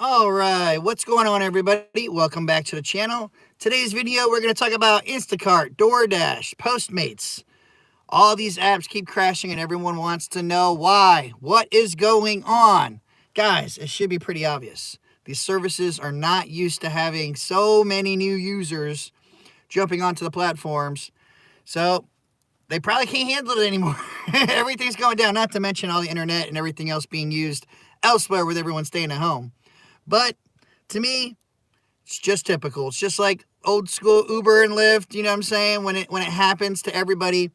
All right, what's going on, everybody? Welcome back to the channel. Today's video, we're going to talk about Instacart, DoorDash, Postmates. All these apps keep crashing and everyone wants to know why. What is going on? Guys, it should be pretty obvious. These services are not used to having so many new users jumping onto the platforms. So they probably can't handle it anymore. Everything's going down, not to mention all the internet and everything else being used elsewhere with everyone staying at home. But to me, it's just typical. It's just like old school Uber and Lyft, you know what I'm saying? When it happens to everybody,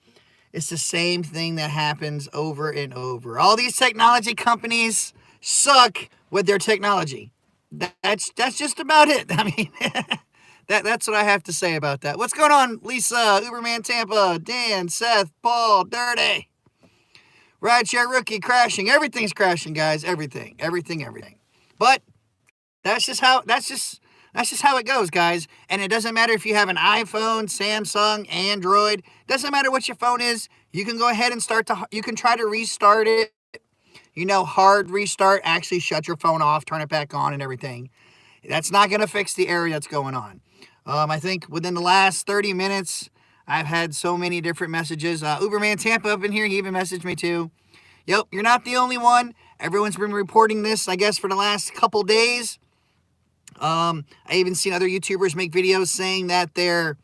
it's the same thing that happens over and over. All these technology companies suck with their technology. That's just about it. I mean, that's what I have to say about that. What's going on, Lisa, Uberman Tampa, Dan, Seth, Paul, Dirty, Rideshare Rookie crashing. Everything's crashing, guys. Everything. But that's just how it goes, guys. And it doesn't matter if you have an iPhone, Samsung, Android. Doesn't matter what your phone is. You can go ahead and you can try to restart it. Hard restart. Actually shut your phone off, turn it back on and everything. That's not going to fix the error that's going on. I think within the last 30 minutes, I've had so many different messages. Uberman Tampa up in here, he even messaged me too. Yep, you're not the only one. Everyone's been reporting this, I guess, for the last couple days. I even seen other YouTubers make videos saying that their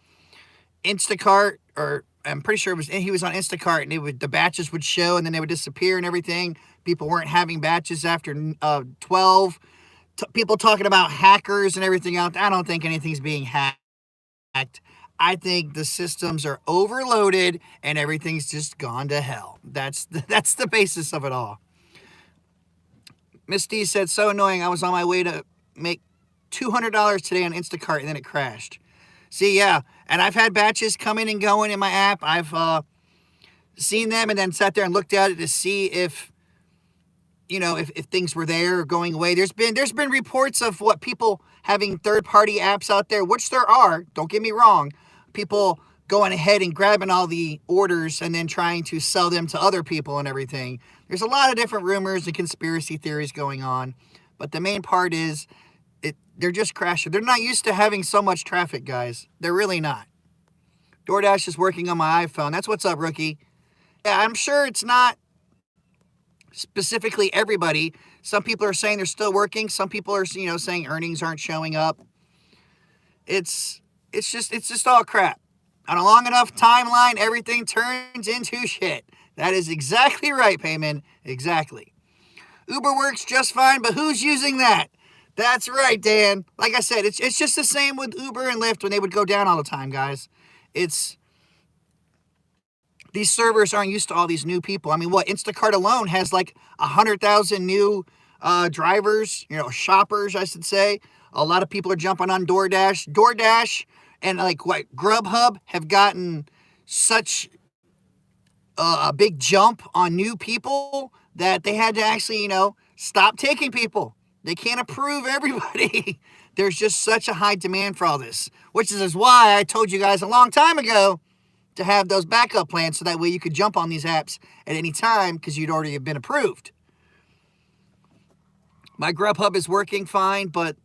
Instacart, or I'm pretty sure he was on Instacart, and the batches would show and then they would disappear and everything. People weren't having batches after 12. People talking about hackers and everything else. I don't think anything's being hacked. I think the systems are overloaded and everything's just gone to hell. That's the basis of it all. Miss D said, so annoying. I was on my way to make $200 today on Instacart and then it crashed. See, yeah. And I've had batches coming and going in my app. I've seen them and then sat there and looked at it to see if things were there or going away. There's been reports of people having third-party apps out there, which there are, don't get me wrong. People going ahead and grabbing all the orders and then trying to sell them to other people and everything. There's a lot of different rumors and conspiracy theories going on. But the main part is they're just crashing. They're not used to having so much traffic, guys. They're really not. DoorDash is working on my iPhone. That's what's up, Rookie. Yeah, I'm sure it's not specifically everybody. Some people are saying they're still working. Some people are, saying earnings aren't showing up. It's just all crap. On a long enough timeline, everything turns into shit. That is exactly right, Payman. Exactly. Uber works just fine, but who's using that? That's right, Dan. Like I said, it's just the same with Uber and Lyft when they would go down all the time, guys. These servers aren't used to all these new people. I mean, Instacart alone has like 100,000 new drivers, shoppers, I should say. A lot of people are jumping on DoorDash. DoorDash and GrubHub have gotten such a big jump on new people that they had to actually, stop taking people. They can't approve everybody. There's just such a high demand for all this, which is why I told you guys a long time ago to have those backup plans so that way you could jump on these apps at any time because you'd already have been approved. My GrubHub is working fine, but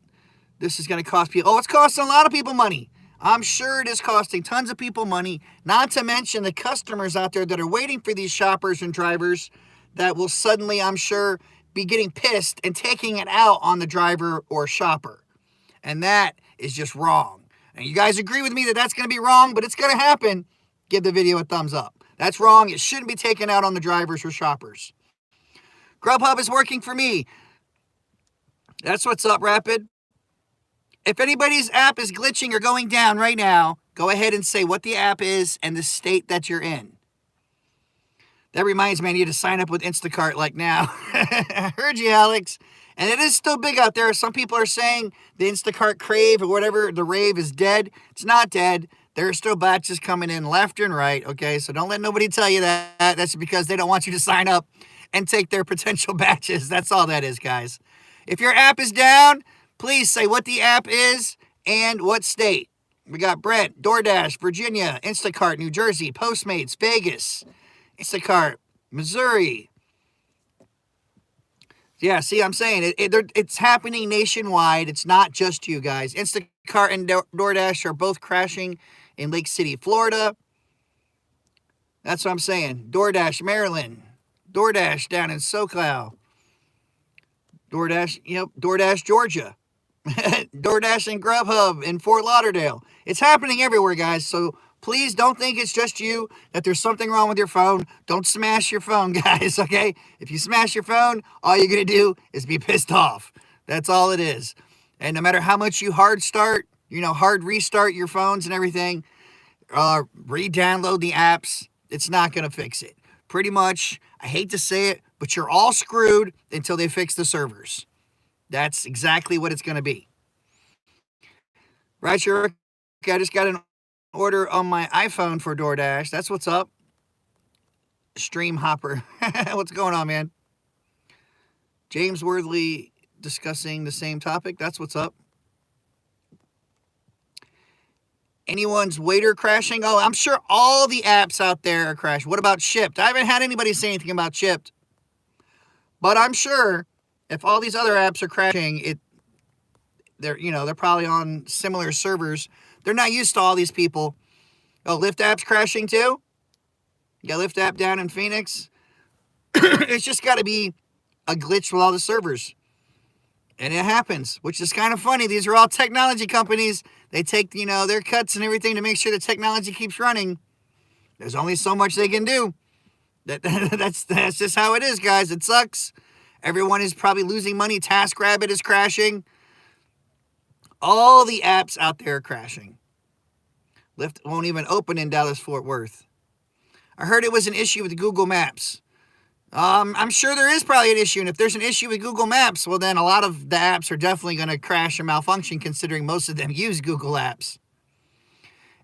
this is going to cost people. Oh, it's costing a lot of people money. I'm sure it is costing tons of people money, not to mention the customers out there that are waiting for these shoppers and drivers that will suddenly, I'm sure, be getting pissed and taking it out on the driver or shopper. And that is just wrong. And you guys agree with me that that's going to be wrong, but it's going to happen. Give the video a thumbs up. That's wrong. It shouldn't be taken out on the drivers or shoppers. GrubHub is working for me. That's what's up, Rapid. If anybody's app is glitching or going down right now, go ahead and say what the app is and the state that you're in. That reminds me, I need to sign up with Instacart like now. I heard you, Alex. And it is still big out there. Some people are saying the Instacart crave or whatever, the rave is dead. It's not dead. There are still batches coming in left and right, okay? So don't let nobody tell you that. That's because they don't want you to sign up and take their potential batches. That's all that is, guys. If your app is down, please say what the app is and what state. We got Brent, DoorDash, Virginia, Instacart, New Jersey, Postmates, Vegas, Instacart, Missouri, Yeah, see, I'm saying it's happening nationwide. It's not just you guys. Instacart and DoorDash are both crashing in Lake City, Florida. That's what I'm saying. DoorDash, Maryland. DoorDash down in SoCal. DoorDash, Georgia. DoorDash and GrubHub in Fort Lauderdale. It's happening everywhere, guys. So please don't think it's just you, that there's something wrong with your phone. Don't smash your phone, guys, okay? If you smash your phone, all you're going to do is be pissed off. That's all it is. And no matter how much you hard restart your phones and everything, re-download the apps, it's not going to fix it. Pretty much, I hate to say it, but you're all screwed until they fix the servers. That's exactly what it's going to be. Rideshare, I just got an order on my iPhone for DoorDash. That's what's up. Stream Hopper. What's going on, man? James Worthley discussing the same topic. That's what's up. Anyone's waiter crashing? Oh, I'm sure all the apps out there are crashing. What about Shipt? I haven't had anybody say anything about Shipt. But I'm sure if all these other apps are crashing, they're probably on similar servers. They're not used to all these people. Oh, Lyft app's crashing too? You got Lyft app down in Phoenix? It's just got to be a glitch with all the servers. And it happens, which is kind of funny. These are all technology companies. They take, their cuts and everything to make sure the technology keeps running. There's only so much they can do. That's just how it is, guys. It sucks. Everyone is probably losing money. TaskRabbit is crashing. All the apps out there are crashing. Lyft won't even open in Dallas-Fort Worth. I heard it was an issue with Google Maps. I'm sure there is probably an issue, and if there's an issue with Google Maps, well, then a lot of the apps are definitely going to crash and malfunction, considering most of them use Google Apps.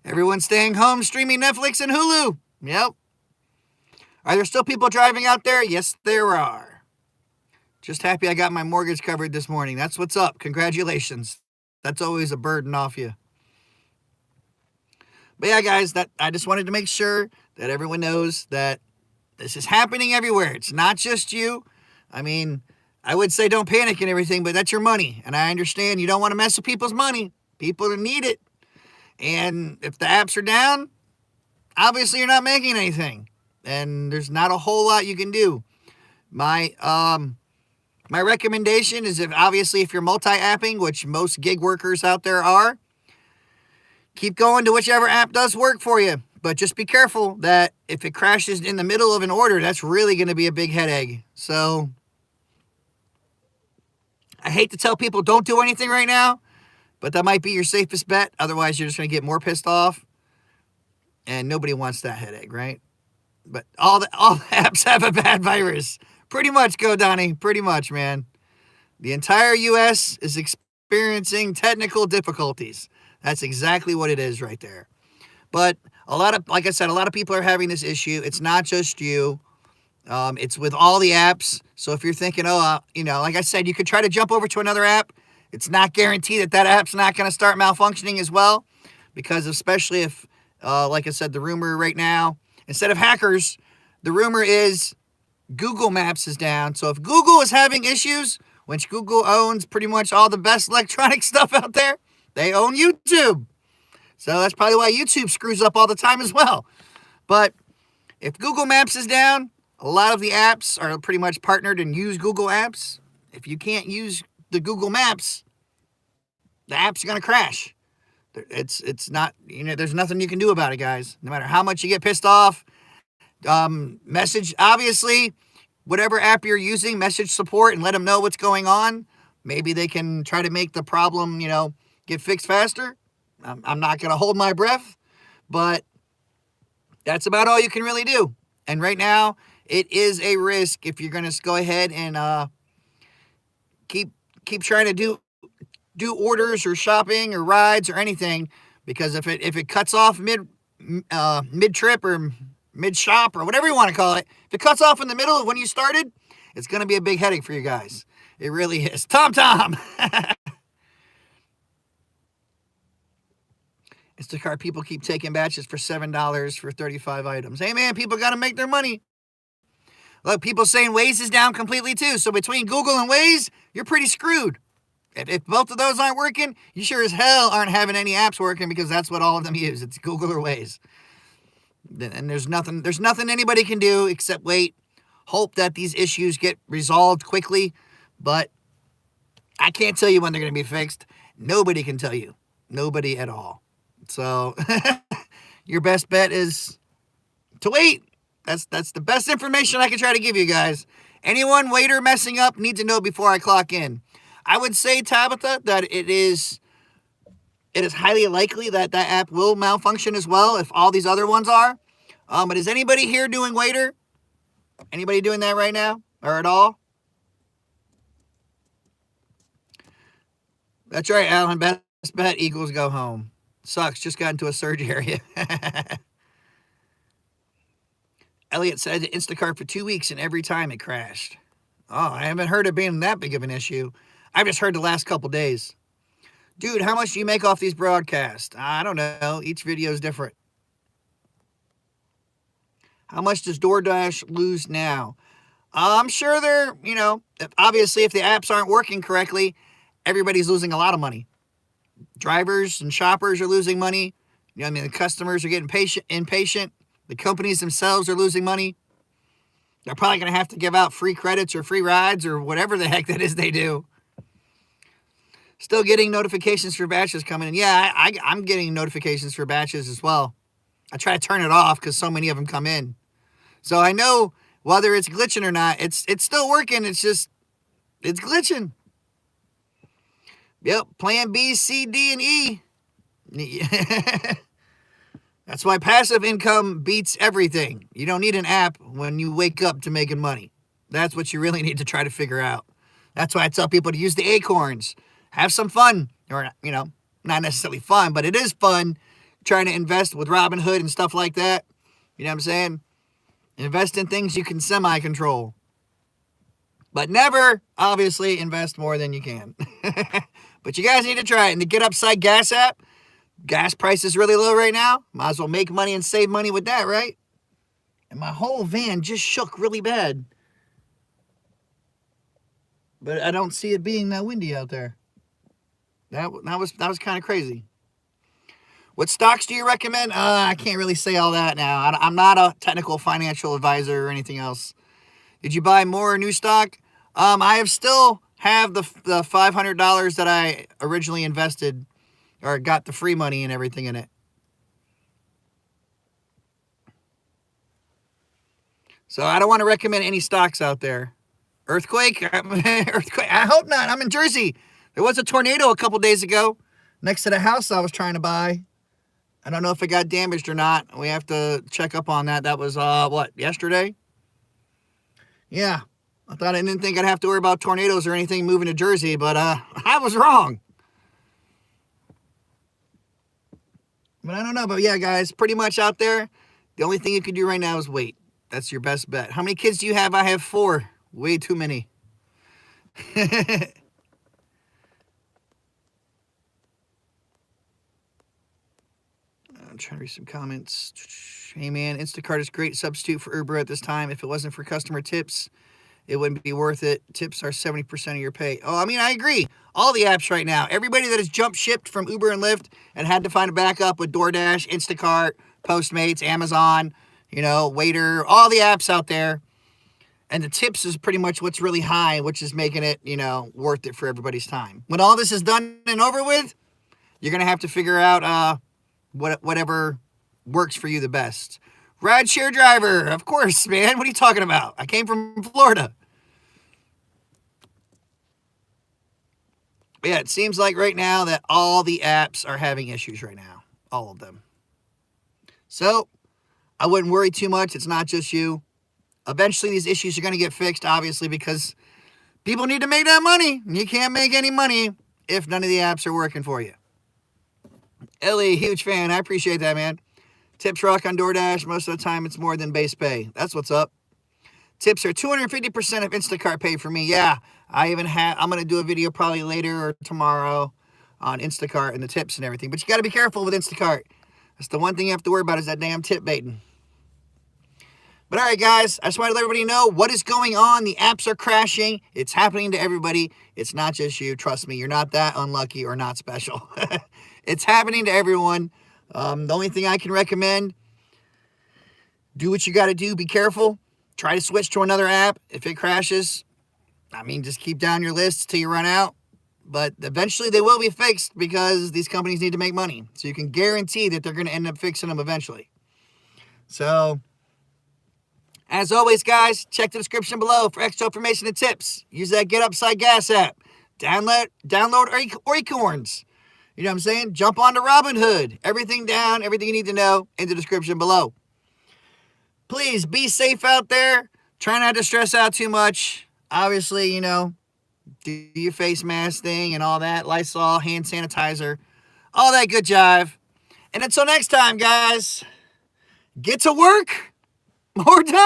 Everyone's staying home, streaming Netflix and Hulu. Yep. Are there still people driving out there? Yes, there are. Just happy I got my mortgage covered this morning. That's what's up. Congratulations. That's always a burden off you. But yeah, guys, I just wanted to make sure that everyone knows that this is happening everywhere. It's not just you. I mean, I would say don't panic and everything, but that's your money. And I understand you don't want to mess with people's money. People need it. And if the apps are down, obviously you're not making anything. And there's not a whole lot you can do. My recommendation is if you're multi-apping, which most gig workers out there are, keep going to whichever app does work for you. But just be careful that if it crashes in the middle of an order, that's really going to be a big headache. So I hate to tell people don't do anything right now, but that might be your safest bet. Otherwise, you're just going to get more pissed off. And nobody wants that headache, right? But all the apps have a bad virus. Pretty much, go Donnie. Pretty much, man. The entire U.S. is experiencing technical difficulties. That's exactly what it is right there. But like I said, a lot of people are having this issue. It's not just you. It's with all the apps. So if you're thinking, like I said, you could try to jump over to another app. It's not guaranteed that app's not going to start malfunctioning as well. Because especially if, like I said, the rumor right now, instead of hackers, the rumor is Google Maps is down. So if Google is having issues, which Google owns pretty much all the best electronic stuff out there, they own YouTube. So that's probably why YouTube screws up all the time as well. But if Google Maps is down, a lot of the apps are pretty much partnered and use Google Apps. If you can't use the Google Maps, the app's going to crash. It's not, there's nothing you can do about it, guys. No matter how much you get pissed off. Message, obviously, whatever app you're using, message support and let them know what's going on. Maybe they can try to make the problem, get fixed faster. I'm not going to hold my breath, but that's about all you can really do. And right now, it is a risk if you're going to go ahead and keep trying to do orders or shopping or rides or anything, because if it cuts off mid trip or mid shop or whatever you want to call it, if it cuts off in the middle of when you started, it's going to be a big headache for you guys. It really is. Tom. Instacart people keep taking batches for $7 for 35 items. Hey, man, people got to make their money. Look, people saying Waze is down completely too. So between Google and Waze, you're pretty screwed. If both of those aren't working, you sure as hell aren't having any apps working, because that's what all of them use. It's Google or Waze. And there's nothing anybody can do except wait, hope that these issues get resolved quickly. But I can't tell you when they're going to be fixed. Nobody can tell you. Nobody at all. So your best bet is to wait. That's the best information I can try to give you guys. Anyone waiter messing up need to know before I clock in. I would say, Tabitha, that it is highly likely that that app will malfunction as well if all these other ones are. But is anybody here doing waiter? Anybody doing that right now or at all? That's right, Alan. Best bet, Eagles go home. Sucks. Just got into a surge area. Elliot said Instacart for 2 weeks and every time it crashed. Oh, I haven't heard it being that big of an issue. I've just heard the last couple days. Dude, how much do you make off these broadcasts? I don't know. Each video is different. How much does DoorDash lose now? I'm sure they're, obviously if the apps aren't working correctly, everybody's losing a lot of money. Drivers and shoppers are losing money. The customers are getting impatient. The companies themselves are losing money. They're probably going to have to give out free credits or free rides or whatever the heck that is they do. Still getting notifications for batches coming in. Yeah, I'm getting notifications for batches as well. I try to turn it off because so many of them come in. So I know whether it's glitching or not, it's still working. It's glitching. Yep, plan B, C, D, and E. That's why passive income beats everything. You don't need an app when you wake up to making money. That's what you really need to try to figure out. That's why I tell people to use the acorns. Have some fun. Or, not necessarily fun, but it is fun trying to invest with Robinhood and stuff like that. You know what I'm saying? Invest in things you can semi-control. But never, obviously, invest more than you can. But you guys need to try it. And the Get Upside Gas app, gas price is really low right now. Might as well make money and save money with that, right? And my whole van just shook really bad. But I don't see it being that windy out there. That was kind of crazy. What stocks do you recommend? I can't really say all that now. I'm not a technical financial advisor or anything else. Did you buy more new stock? I still have the $500 that I originally invested, or got the free money and everything in it. So I don't want to recommend any stocks out there. Earthquake? Earthquake? I hope not. I'm in Jersey. There was a tornado a couple days ago next to the house I was trying to buy. I don't know if it got damaged or not. We have to check up on that. That was, yesterday? Yeah. I didn't think I'd have to worry about tornadoes or anything moving to Jersey, but I was wrong. But I don't know. But yeah, guys, pretty much out there, the only thing you can do right now is wait. That's your best bet. How many kids do you have? I have 4. Way too many. I'm trying to read some comments. Hey, man, Instacart is a great substitute for Uber at this time. If it wasn't for customer tips, it wouldn't be worth it. Tips are 70% of your pay. Oh, I agree. All the apps right now. Everybody that has jump shipped from Uber and Lyft and had to find a backup with DoorDash, Instacart, Postmates, Amazon, Waiter, all the apps out there. And the tips is pretty much what's really high, which is making it, worth it for everybody's time. When all this is done and over with, you're going to have to figure out whatever works for you the best. Rideshare Driver, of course, man. What are you talking about? I came from Florida. But yeah, it seems like right now that all the apps are having issues right now. All of them. So, I wouldn't worry too much. It's not just you. Eventually, these issues are going to get fixed, obviously, because people need to make that money. And you can't make any money if none of the apps are working for you. Ellie, huge fan. I appreciate that, man. Tips rock on DoorDash. Most of the time, it's more than base pay. That's what's up. Tips are 250% of Instacart pay for me. Yeah, I'm going to do a video probably later or tomorrow on Instacart and the tips and everything. But you got to be careful with Instacart. That's the one thing you have to worry about is that damn tip baiting. But all right, guys, I just wanted to let everybody know what is going on. The apps are crashing. It's happening to everybody. It's not just you. Trust me, you're not that unlucky or not special. It's happening to everyone. The only thing I can recommend, do what you got to do. Be careful. Try to switch to another app. If it crashes, just keep down your list till you run out. But eventually they will be fixed because these companies need to make money. So you can guarantee that they're going to end up fixing them eventually. So, as always, guys, check the description below for extra information and tips. Use that Get Upside Gas app. Download Acorns. You know what I'm saying? Jump on to Robinhood. Everything you need to know in the description below. Please be safe out there. Try not to stress out too much. Obviously, do your face mask thing and all that. Lysol, hand sanitizer, all that good jive. And until next time, guys, get to work. More time.